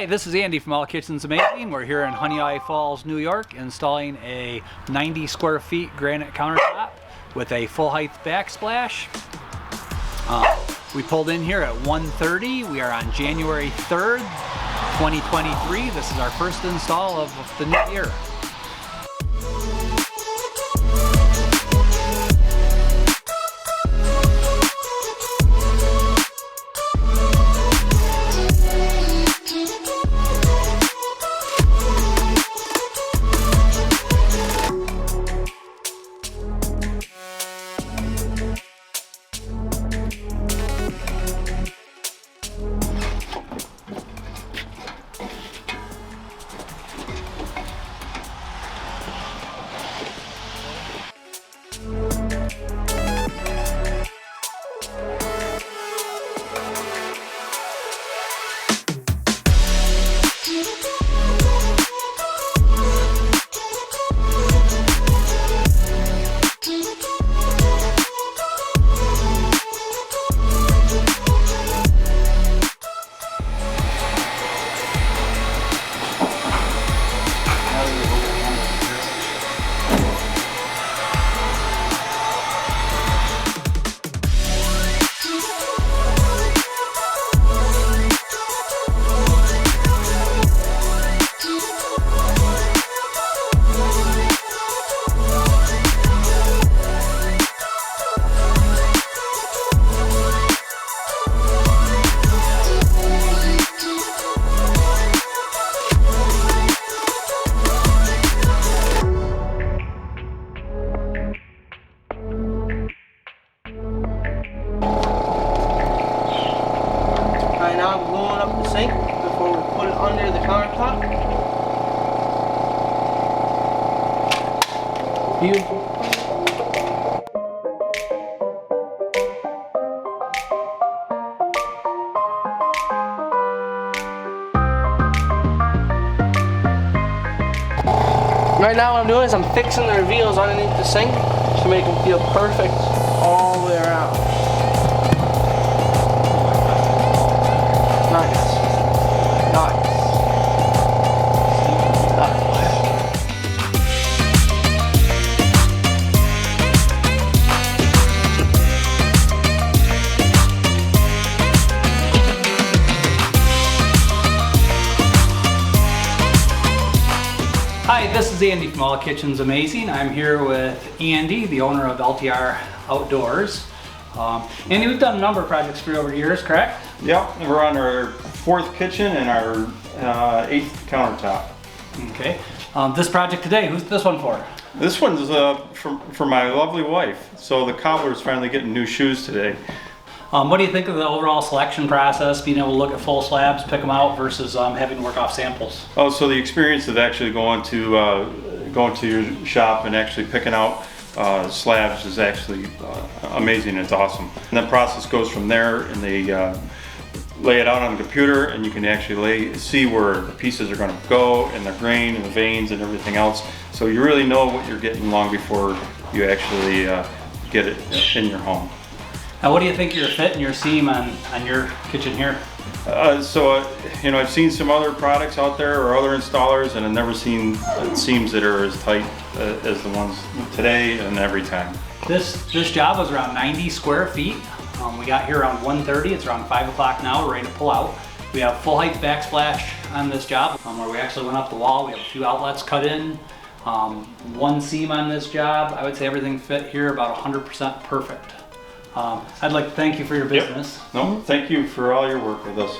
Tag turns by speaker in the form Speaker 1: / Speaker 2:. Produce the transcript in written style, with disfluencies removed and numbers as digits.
Speaker 1: Hi, this is Andy from All Kitchens Amazing. We're here in Honeoye Falls, New York, installing a 90 square feet granite countertop with a full height backsplash. We pulled in here at 1:30. We are on January 3rd, 2023. This is our first install of the new year.
Speaker 2: Now I'm blowing up the sink before we put it under the countertop. Beautiful. Right now what I'm doing is I'm fixing the reveals underneath the sink to make them feel perfect all the way around. Nice. Nice.
Speaker 1: Hi, this is Andy from All Kitchens Amazing. I'm here with Andy, the owner of LTR Outdoors. Andy, we've done a number of projects for you over the years, correct?
Speaker 3: Yep, we're on our 4th kitchen and our 8th countertop.
Speaker 1: Okay. This project today, who's this one for?
Speaker 3: This one's for my lovely wife. So the cobbler's finally getting new shoes today.
Speaker 1: What do you think of the overall selection process, being able to look at full slabs, pick them out, versus having to work off samples?
Speaker 3: Oh, so the experience of actually going to your shop and actually picking out slabs is actually amazing. It's awesome. And that process goes from there, and they lay it out on the computer, and you can actually see where the pieces are going to go, and the grain and the veins and everything else. So you really know what you're getting long before you actually get it in your home.
Speaker 1: Now, what do you think of your fit and your seam on your kitchen here?
Speaker 3: You know, I've seen some other products out there or other installers, and I've never seen seams that are as tight as the ones today and every time.
Speaker 1: This job was around 90 square feet. We got here around 1:30. It's around 5 o'clock now. We're ready to pull out. We have full height backsplash on this job, where we actually went up the wall. We have a few outlets cut in. One seam on this job. I would say everything fit here about 100% perfect. I'd like to thank you for your business.
Speaker 3: Yep. No, thank you for all your work with us.